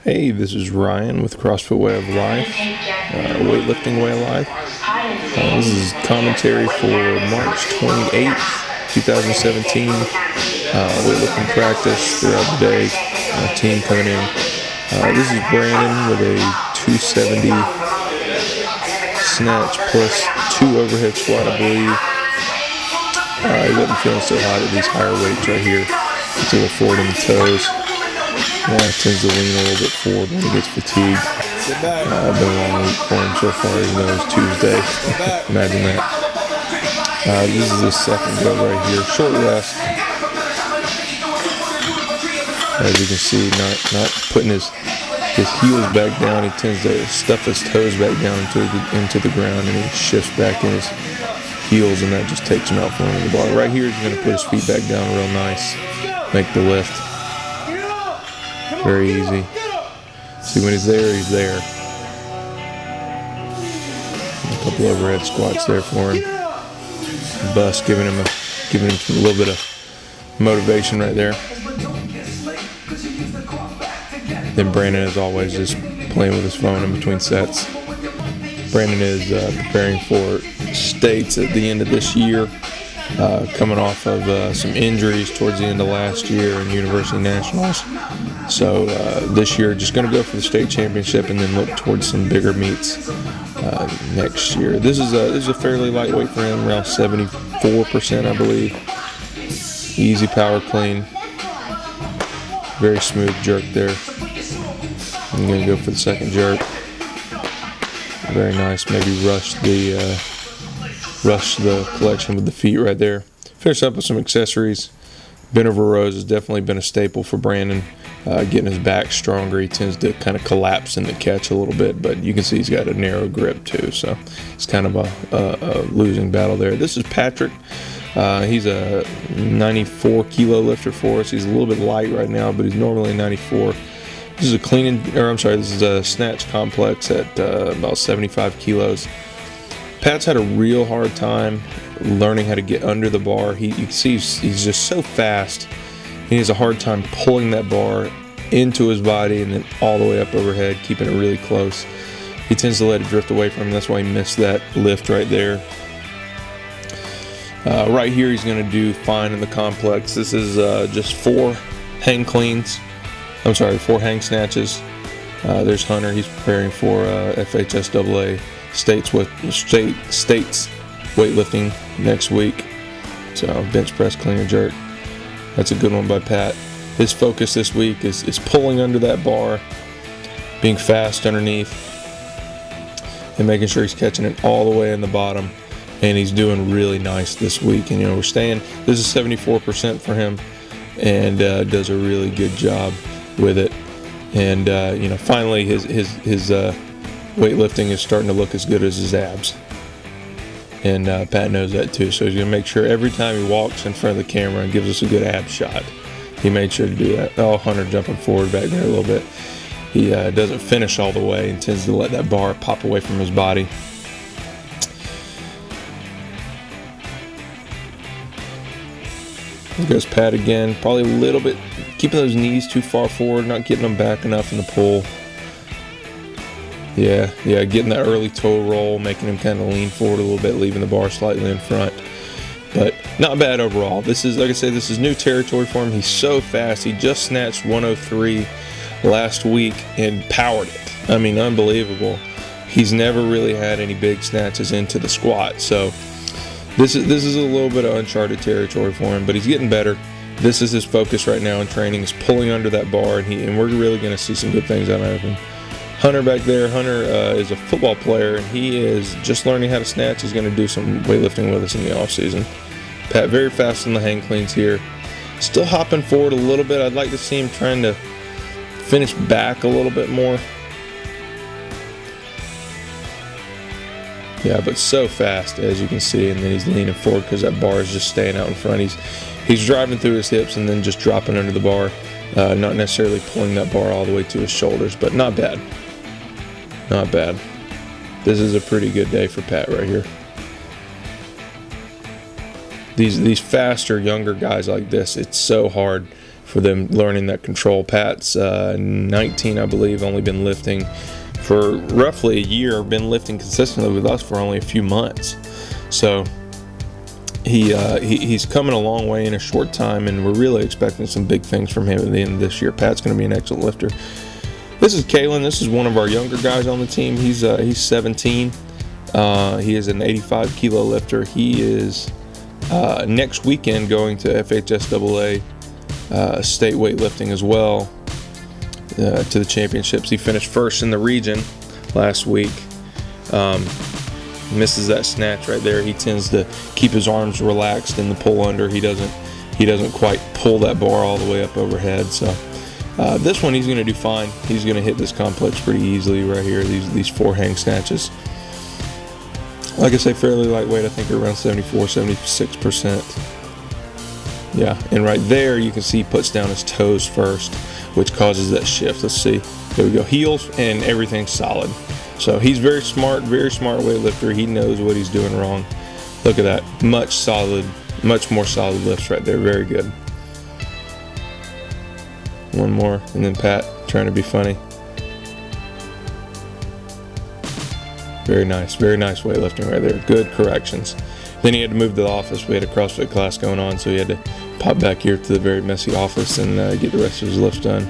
Hey, this is Ryan with CrossFit Way of Life, Weightlifting Way of Life. This is commentary for March 28th, 2017. Weightlifting practice throughout the day. Team coming in. This is Brandon with a 270 snatch plus 2 overhead squat, I believe. He wasn't feeling so hot at these higher weights right here. It's a little forward in the toes. Tends to lean a little bit forward when he gets fatigued. Been a long week for him so far, even though it's Tuesday. Imagine that. This is his second go right here. Short rest. As you can see, not putting his heels back down. He tends to stuff his toes back down into the ground, and he shifts back in his heels, and that just takes him out from under the bar. Right here, he's going to put his feet back down real nice. Make the lift. Very easy. See, when he's there, he's there. A couple overhead squats there for him. Bust, giving him a little bit of motivation right there. Then Brandon, as always, just playing with his phone in between sets. Brandon is preparing for states at the end of this year, coming off of some injuries towards the end of last year in University Nationals. So this year, just going to go for the state championship and then look towards some bigger meets next year. This is a fairly lightweight for him, around 74%, I believe. Easy power clean. Very smooth jerk there. I'm going to go for the second jerk. Very nice. Maybe rush the collection with the feet right there. Finish up with some accessories. Bent over rows has definitely been a staple for Brandon. Getting his back stronger, he tends to kind of collapse in the catch a little bit, but you can see he's got a narrow grip too, so it's kind of a losing battle there. This is Patrick. He's a 94 kilo lifter for us. He's a little bit light right now, but he's normally 94. This is a snatch complex at about 75 kilos. Pat's had a real hard time learning how to get under the bar. You can see he's just so fast. He has a hard time pulling that bar into his body and then all the way up overhead, keeping it really close. He tends to let it drift away from him. That's why he missed that lift right there. Right here, he's going to do fine in the complex. This is just 4 hang snatches. There's Hunter. He's preparing for FHSAA states weightlifting next week. So bench press, clean and jerk. That's a good one by Pat. His focus this week is pulling under that bar, being fast underneath, and making sure he's catching it all the way in the bottom. And he's doing really nice this week. And we're staying. This is 74% for him, and does a really good job with it. And finally, his weightlifting is starting to look as good as his abs. And Pat knows that too, so he's going to make sure every time he walks in front of the camera and gives us a good ab shot, he made sure to do that. Oh, Hunter jumping forward back there a little bit. He doesn't finish all the way and tends to let that bar pop away from his body. There goes Pat again, probably a little bit, keeping those knees too far forward, not getting them back enough in the pull. Yeah, getting that early toe roll, making him kind of lean forward a little bit, leaving the bar slightly in front. But not bad overall. This is, like I said, this is new territory for him. He's so fast. He just snatched 103 last week and powered it. I mean, unbelievable. He's never really had any big snatches into the squat. So this is a little bit of uncharted territory for him, but he's getting better. This is his focus right now in training, is pulling under that bar, and we're really going to see some good things out of him. Hunter back there. Hunter is a football player, and he is just learning how to snatch. He's going to do some weightlifting with us in the off season. Pat very fast on the hang cleans here. Still hopping forward a little bit. I'd like to see him trying to finish back a little bit more. Yeah, but so fast, as you can see, and then he's leaning forward because that bar is just staying out in front. He's driving through his hips and then just dropping under the bar. Not necessarily pulling that bar all the way to his shoulders, but not bad. Not bad. This is a pretty good day for Pat right here. These faster, younger guys like this, it's so hard for them learning that control. Pat's 19, I believe, only been lifting for roughly a year, been lifting consistently with us for only a few months. So he's coming a long way in a short time, and we're really expecting some big things from him at the end of this year. Pat's going to be an excellent lifter. This is Kalen. This is one of our younger guys on the team. He's 17. He is an 85 kilo lifter. He is next weekend going to FHSAA state weightlifting as well, to the championships. He finished first in the region last week. Misses that snatch right there. He tends to keep his arms relaxed in the pull under. He doesn't quite pull that bar all the way up overhead. So this one he's going to do fine. He's going to hit this complex pretty easily right here. These 4 hang snatches. Like I say, fairly lightweight. I think around 74-76%. Yeah, and right there you can see he puts down his toes first, which causes that shift. Let's see. There we go. Heels and everything's solid. So he's very smart weightlifter. He knows what he's doing wrong. Look at that. Much more solid lifts right there. Very good. One more, and then Pat trying to be funny. Very nice weightlifting right there. Good corrections. Then he had to move to the office. We had a CrossFit class going on, so he had to pop back here to the very messy office and get the rest of his lifts done.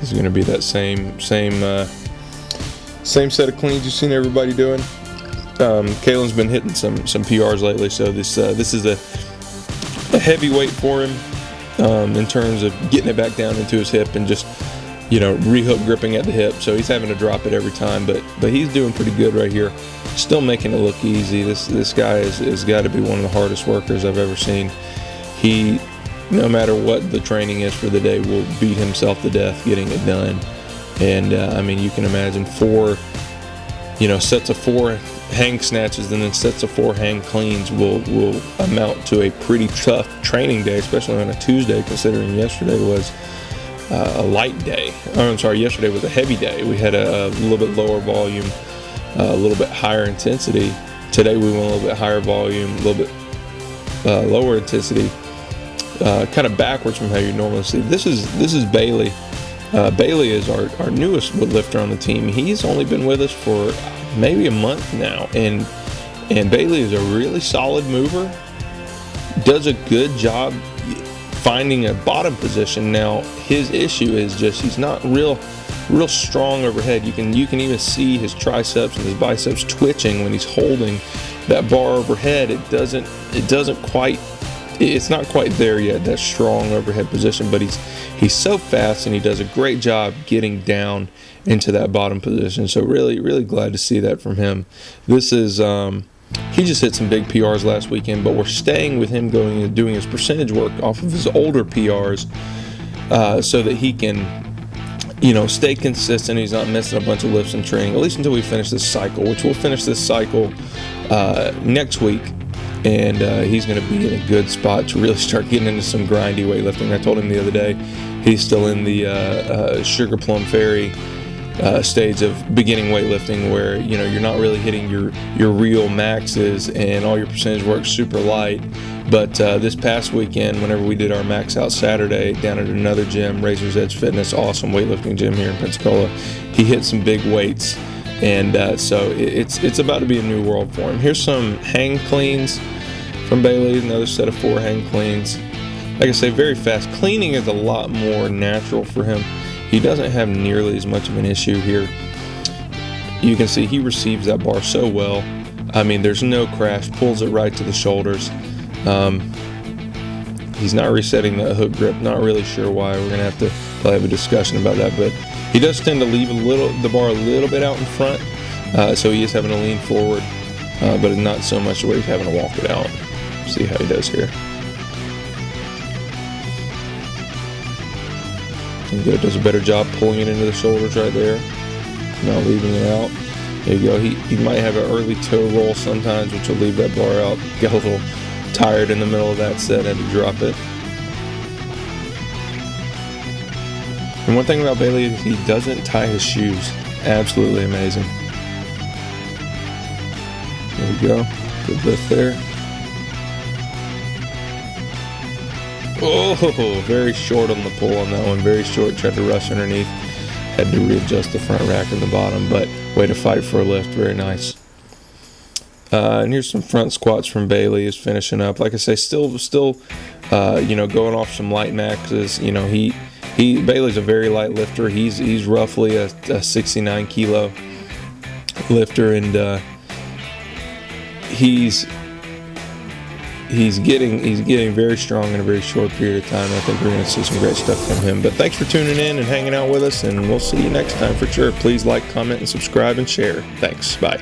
This is going to be that same set of cleans you've seen everybody doing. Kalen's been hitting some PRs lately, so this is a heavy weight for him in terms of getting it back down into his hip and just, re-hook gripping at the hip. So he's having to drop it every time, but he's doing pretty good right here. Still making it look easy. This guy has got to be one of the hardest workers I've ever seen. He, no matter what the training is for the day, will beat himself to death getting it done. And you can imagine sets of 4 hang snatches and then sets of 4 hang cleans will amount to a pretty tough training day, especially on a Tuesday, considering yesterday was a light day. Yesterday was a heavy day. We had a little bit lower volume, a little bit higher intensity. Today we went a little bit higher volume, a little bit lower intensity, kind of backwards from how you normally see. This is Bailey. Bailey is our newest lifter on the team. He's only been with us for maybe a month now, and Bailey is a really solid mover. Does a good job finding a bottom position. Now his issue is just he's not real strong overhead. You can even see his triceps and his biceps twitching when he's holding that bar overhead. It's not quite there yet, that strong overhead position, but he's so fast and he does a great job getting down into that bottom position. So really glad to see that from him. This is he just hit some big PRs last weekend, but we're staying with him going and doing his percentage work off of his older PRs, so that he can stay consistent. He's not missing a bunch of lifts in training, at least until we finish this cycle, which we'll finish this cycle next week. And he's going to be in a good spot to really start getting into some grindy weightlifting. I told him the other day he's still in the Sugar Plum Fairy stage of beginning weightlifting, where you're not really hitting your real maxes and all your percentage work's super light. But this past weekend, whenever we did our max out Saturday down at another gym, Razor's Edge Fitness, awesome weightlifting gym here in Pensacola, he hit some big weights. And so it's about to be a new world for him. Here's some hang cleans from Bailey, another set of 4 hang cleans. Like I say, very fast. Cleaning is a lot more natural for him. He doesn't have nearly as much of an issue here. You can see he receives that bar so well. There's no crash, pulls it right to the shoulders. He's not resetting the hook grip, not really sure why. We're going to have to probably have a discussion about that, but he does tend to leave the bar a little bit out in front, so he is having to lean forward, but not so much where he's having to walk it out. See how he does here. And good, does a better job pulling it into the shoulders right there, not leaving it out. There you go. He might have an early toe roll sometimes, which will leave that bar out. Got a little tired in the middle of that set, had to drop it. And one thing about Bailey is he doesn't tie his shoes. Absolutely amazing. There we go. Good lift there. Oh, very short on the pull on that one. Very short. Tried to rush underneath. Had to readjust the front rack and the bottom, but way to fight for a lift. Very nice. And here's some front squats from Bailey. Is finishing up. Like I say, still, going off some light maxes. Bailey's a very light lifter. He's roughly a 69 kilo lifter, and he's getting very strong in a very short period of time. I think we're going to see some great stuff from him. But thanks for tuning in and hanging out with us, and we'll see you next time for sure. Please like, comment, and subscribe and share. Thanks. Bye.